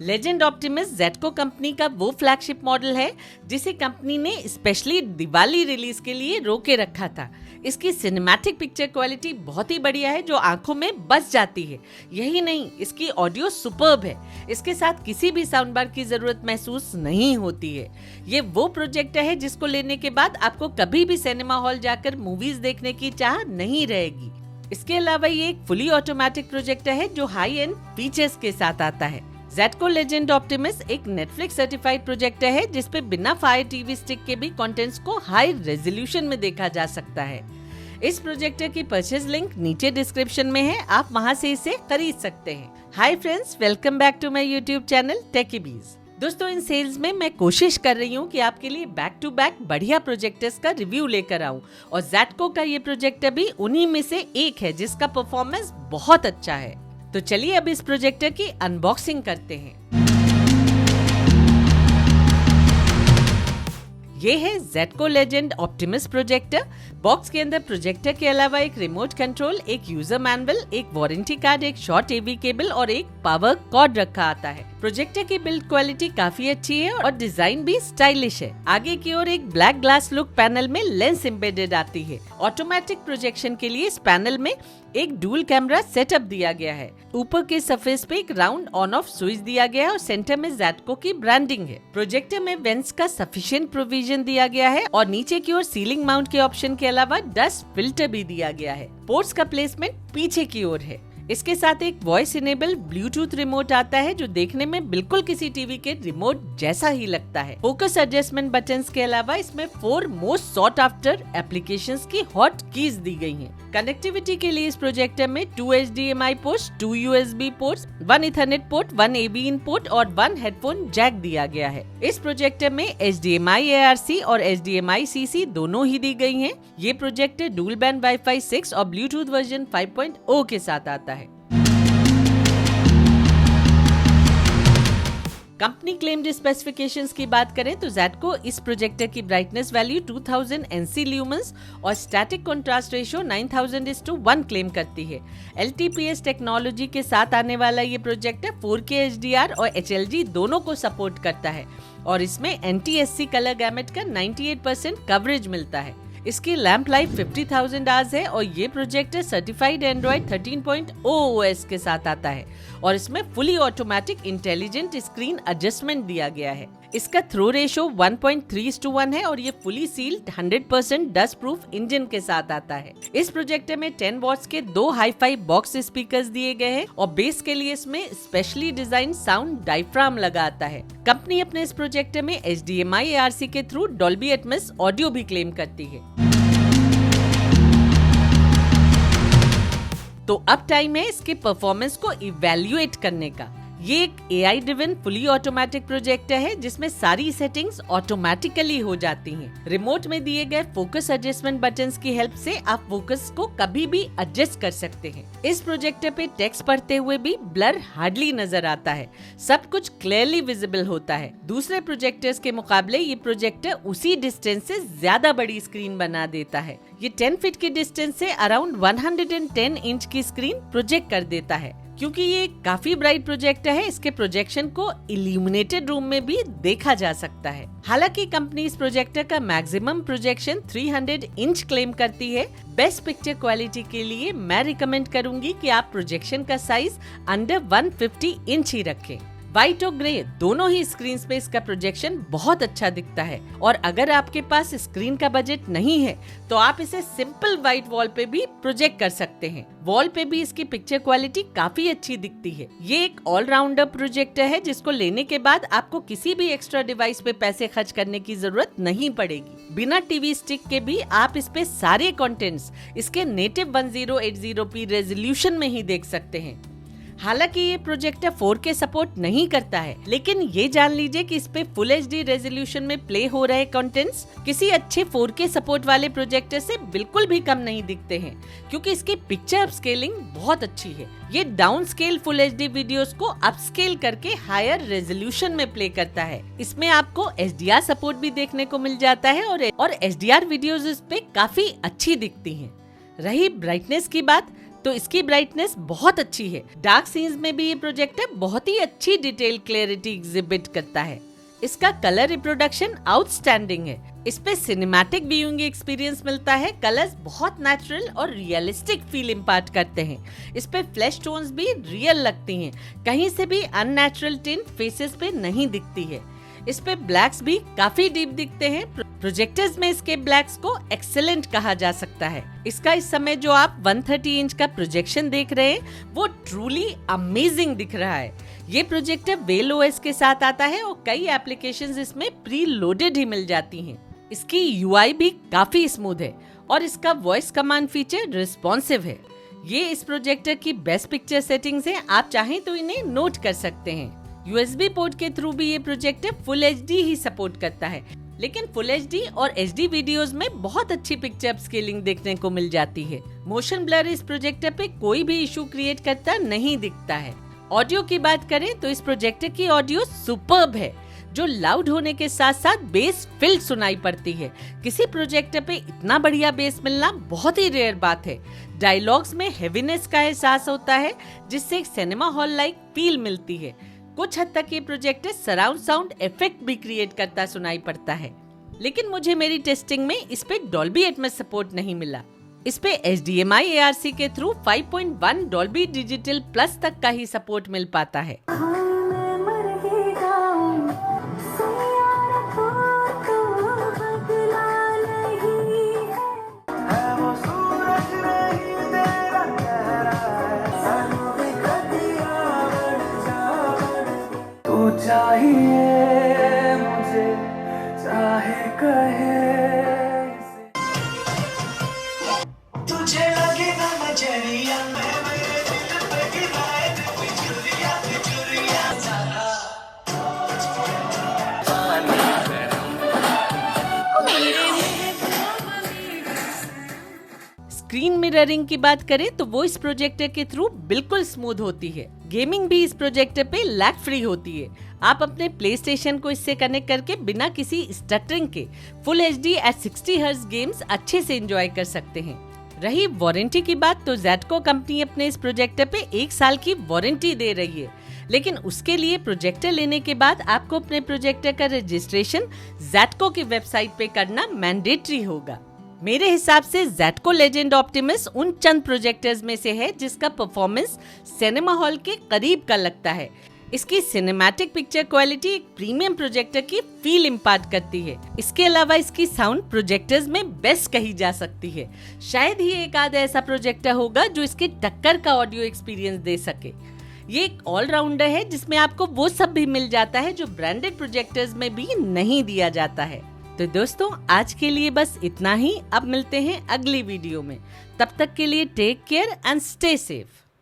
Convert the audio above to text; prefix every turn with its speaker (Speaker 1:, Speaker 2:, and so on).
Speaker 1: Legend Optimus जेटको company का वो flagship model है जिसे कंपनी ने स्पेशली दिवाली रिलीज के लिए रोके रखा था। इसकी सिनेमैटिक पिक्चर क्वालिटी बहुत ही बढ़िया है जो आंखों में बस जाती है। यही नहीं, इसकी ऑडियो सुपर्ब है। इसके साथ किसी भी साउंड बार की जरूरत महसूस नहीं होती है। ये वो प्रोजेक्टर है जिसको लेने के बाद आपको कभी भी सिनेमा हॉल जाकर मूवीज देखने की चाह नहीं रहेगी। इसके अलावा ये एक फुली ऑटोमेटिक प्रोजेक्टर है जो हाई एंड फीचर्स के साथ आता है। जेटको लेजेंड ऑप्टिमस एक नेटफ्लिक्स सर्टिफाइड प्रोजेक्टर है जिसपे बिना फायर टीवी स्टिक के भी कंटेंट्स को हाई रेजोल्यूशन में देखा जा सकता है। इस प्रोजेक्टर की परचेज लिंक नीचे डिस्क्रिप्शन में है, आप वहां से इसे खरीद सकते हैं। Hi friends, welcome back to my YouTube channel Techybees. दोस्तों, इन सेल्स में मैं कोशिश कर रही हूँ कि आपके लिए बैक टू बैक बढ़िया प्रोजेक्टर्स का रिव्यू लेकर आऊं और जेटको का ये प्रोजेक्टर भी उन्हीं में से एक है जिसका परफॉर्मेंस बहुत अच्छा है। तो चलिए अब इस प्रोजेक्टर की अनबॉक्सिंग करते हैं। ये है जेटको लेजेंड ऑप्टिमस प्रोजेक्टर। बॉक्स के अंदर प्रोजेक्टर के अलावा एक रिमोट कंट्रोल, एक यूजर मैनुअल, एक वारंटी कार्ड, एक शॉर्ट एवी केबल और एक पावर कॉर्ड रखा आता है। प्रोजेक्टर की बिल्ड क्वालिटी काफी अच्छी है और डिजाइन भी स्टाइलिश है। आगे की ओर एक ब्लैक ग्लास लुक पैनल में लेंस एम्बेडेड आती है। ऑटोमेटिक प्रोजेक्शन के लिए इस पैनल में एक डुअल कैमरा सेटअप दिया गया है। ऊपर के सरफेस पे एक राउंड ऑन ऑफ स्विच दिया गया है और सेंटर में जेटको की ब्रांडिंग है। प्रोजेक्टर में वेंट्स का सफिशिएंट प्रोविजन दिया गया है और नीचे की ओर सीलिंग माउंट के ऑप्शन के अलावा डस्ट फिल्टर भी दिया गया है। पोर्ट्स का प्लेसमेंट पीछे की ओर है। इसके साथ एक वॉइस इनेबल ब्लूटूथ रिमोट आता है जो देखने में बिल्कुल किसी टीवी के रिमोट जैसा ही लगता है। फोकस एडजस्टमेंट बटन्स के अलावा इसमें 4 मोस्ट सॉट आफ्टर एप्लीकेशंस की हॉट कीज दी गई हैं। कनेक्टिविटी के लिए इस प्रोजेक्टर में 2 HDMI ports, 2 USB ports, 1 Ethernet port, 1 AV इन पोर्ट और 1 हेडफोन जैक दिया गया है। इस प्रोजेक्टर में HDMI ARC और HDMI CC दोनों ही दी गई हैं। ये प्रोजेक्टर डुअल बैंड वाईफाई 6 और ब्लूटूथ वर्जन 5.0 के साथ आता है। कंपनी क्लेम्ड स्पेसिफिकेशंस की बात करें तो जेटको इस प्रोजेक्टर की ब्राइटनेस वैल्यू 2000 NC ल्यूमेंस और स्टैटिक कंट्रास्ट रेशियो 9000:1 क्लेम करती है। LTPS टेक्नोलॉजी के साथ आने वाला ये प्रोजेक्टर 4K HDR और HLG दोनों को सपोर्ट करता है और इसमें NTSC कलर गैमेट का 98% कवरेज मिलता है। इसकी लैंप लाइफ 50,000 आवर्स है और ये प्रोजेक्टर सर्टिफाइड एंड्रॉइड 13.0 OS के साथ आता है और इसमें fully automatic intelligent screen adjustment दिया गया है। इसका थ्रो रेशो 1.3:1 है और ये fully sealed 100% dust proof engine के साथ आता है। इस प्रोजेक्टर में 10 वॉट्स के 2 हाई-फाई बॉक्स स्पीकर्स दिए गए हैं और बेस के लिए इसमें स्पेशली डिजाइन साउंड डायफ्राम लगा आता है। कंपनी अपने इस प्रोजेक्टर में HDMI ARC के थ्रू डॉल्बी एटमॉस ऑडियो भी क्लेम करती है। तो अब टाइम है इसके परफॉर्मेंस को इवैल्यूएट करने का। ये एक AI driven fully automatic projector है जिसमें सारी सेटिंग्स ऑटोमेटिकली हो जाती हैं। रिमोट में दिए गए फोकस एडजस्टमेंट बटन्स की हेल्प से आप फोकस को कभी भी एडजस्ट कर सकते हैं। इस प्रोजेक्टर पे टेक्स्ट पढ़ते हुए भी ब्लर हार्डली नजर आता है। सब कुछ क्लियरली विजिबल होता है। दूसरे प्रोजेक्टर्स के मुकाबले ये प्रोजेक्टर उसी डिस्टेंस से ज्यादा बड़ी स्क्रीन बना देता है। ये 10 फीट की डिस्टेंस से अराउंड 110 इंच की स्क्रीन प्रोजेक्ट कर देता है। क्योंकि ये काफी ब्राइट प्रोजेक्टर है, इसके प्रोजेक्शन को इल्यूमिनेटेड रूम में भी देखा जा सकता है। हालांकि कंपनी इस प्रोजेक्टर का मैक्सिमम प्रोजेक्शन 300 इंच क्लेम करती है। बेस्ट पिक्चर क्वालिटी के लिए मैं रिकमेंड करूंगी कि आप प्रोजेक्शन का साइज अंडर 150 इंच ही रखें। व्हाइट और ग्रे दोनों ही स्क्रीन पे इसका प्रोजेक्शन बहुत अच्छा दिखता है और अगर आपके पास स्क्रीन का बजट नहीं है तो आप इसे सिंपल व्हाइट वॉल पे भी प्रोजेक्ट कर सकते हैं। वॉल पे भी इसकी पिक्चर क्वालिटी काफी अच्छी दिखती है। ये एक ऑलराउंडर प्रोजेक्टर है जिसको लेने के बाद आपको किसी भी एक्स्ट्रा डिवाइस पे पैसे खर्च करने की जरूरत नहीं पड़ेगी। बिना टीवी स्टिक के भी आप इस पे सारे कंटेंट्स इसके नेटिव 1080p रेजोल्यूशन में ही देख सकते हैं। हालांकि ये प्रोजेक्टर 4K सपोर्ट नहीं करता है, लेकिन ये जान लीजिए कि इस पे फुल HD रेजोल्यूशन में प्ले हो रहे कंटेंट्स किसी अच्छे 4K सपोर्ट वाले प्रोजेक्टर से बिल्कुल भी कम नहीं दिखते हैं, क्योंकि इसकी पिक्चर अपस्केलिंग बहुत अच्छी है। ये down scale full HD videos को अपस्केल करके हायर रेजोल्यूशन में प्ले करता है। इसमें आपको HDR सपोर्ट भी देखने को मिल जाता है और HDR वीडियोस इस पे काफी अच्छी दिखती हैं। रही ब्राइटनेस की बात, तो इसकी ब्राइटनेस बहुत अच्छी है। डार्क सीन्स में भी ये प्रोजेक्टर बहुत ही अच्छी डिटेल क्लैरिटी एग्जिबिट करता है। इसका कलर रिप्रोडक्शन आउटस्टैंडिंग है। इस पे सिनेमैटिक व्यूइंग एक्सपीरियंस मिलता है। कलर्स बहुत नेचुरल और रियलिस्टिक फील इम्पार्ट करते हैं। इस पे फ्लैश टोन्स भी रियल लगती हैं। कहीं से भी अननेचुरल टिंट फेसेस पे नहीं दिखती है। इस पे ब्लैक्स भी काफी डीप दिखते हैं। प्रोजेक्टर्स में इसके ब्लैक्स को एक्सेलेंट कहा जा सकता है। इसका इस समय जो आप 130 इंच का प्रोजेक्शन देख रहे हैं वो ट्रूली अमेजिंग दिख रहा है। ये प्रोजेक्टर वेल ओएस के साथ आता है और कई एप्लीकेशंस इसमें प्री लोडेड ही मिल जाती हैं। इसकी यूआई भी काफी स्मूथ है और इसका वॉइस कमांड फीचर रिस्पॉन्सिव है। ये इस प्रोजेक्टर की बेस्ट पिक्चर सेटिंग्स है। आप चाहें तो इन्हें नोट कर सकते हैं। यूएसबी पोर्ट के थ्रू भी ये प्रोजेक्टर फुल एचडी ही सपोर्ट करता है, लेकिन फुल एचडी और एचडी वीडियोस में बहुत अच्छी पिक्चर स्केलिंग देखने को मिल जाती है। मोशन ब्लर इस प्रोजेक्टर पे कोई भी इशू क्रिएट करता नहीं दिखता है। ऑडियो की बात करें तो इस प्रोजेक्टर की ऑडियो सुपर्ब है, जो लाउड होने के साथ साथ बेस फिल्ड सुनाई पड़ती है। किसी प्रोजेक्टर पे इतना बढ़िया बेस मिलना बहुत ही रेयर बात है। डायलॉग्स में हेवीनेस का एहसास होता है, जिससे एक सिनेमा हॉल लाइक फील मिलती है। कुछ हद तक ये प्रोजेक्टर सराउंड साउंड इफेक्ट भी क्रिएट करता सुनाई पड़ता है, लेकिन मुझे मेरी टेस्टिंग में इस पे डॉल्बी एटमॉस सपोर्ट नहीं मिला। इस पे HDMI ARC के थ्रू 5.1 डॉल्बी डिजिटल प्लस तक का ही सपोर्ट मिल पाता है।
Speaker 2: चाहिए मुझे चाहे कहे तुझे लगे ना नजरिया मेरे दिल पे गिराए बिजुरिया बिजुरिया
Speaker 1: स्क्रीन मिररिंग की बात करें तो वो इस प्रोजेक्टर के थ्रू बिल्कुल स्मूथ होती है। गेमिंग भी इस प्रोजेक्टर पे लैग फ्री होती है। आप अपने प्ले स्टेशन को इससे कनेक्ट करके बिना किसी स्टटरिंग के full HD at 60 hertz games अच्छे से एंजॉय कर सकते हैं। रही वारंटी की बात तो ज़ेटको कंपनी अपने इस प्रोजेक्टर पे 1 साल की वारंटी दे रही है, लेकिन उसके लिए प्रोजेक्टर लेने के बाद आपको अपने प्रोजेक्टर का रजिस्ट्रेशन ज़ेटको की वेबसाइट पे करना मैंडेटरी होगा। मेरे हिसाब से ज़ेटको लेजेंड ऑप्टिमस उन चंद प्रोजेक्टर्स में से है जिसका परफॉर्मेंस सिनेमा हॉल के करीब का लगता है। इसकी सिनेमैटिक पिक्चर क्वालिटी एक प्रीमियम प्रोजेक्टर की फील इम्पार्ट करती है। इसके अलावा इसकी साउंड प्रोजेक्टर्स में बेस्ट कही जा सकती है। शायद ही एक आध ऐसा प्रोजेक्टर होगा जो इसके टक्कर का ऑडियो एक्सपीरियंस दे सके। ये एक ऑलराउंडर है जिसमें आपको वो सब भी मिल जाता है जो ब्रांडेड प्रोजेक्टर्स में भी नहीं दिया जाता है। तो दोस्तों, आज के लिए बस इतना ही। अब मिलते हैं अगली वीडियो में। तब तक के लिए take care and stay safe.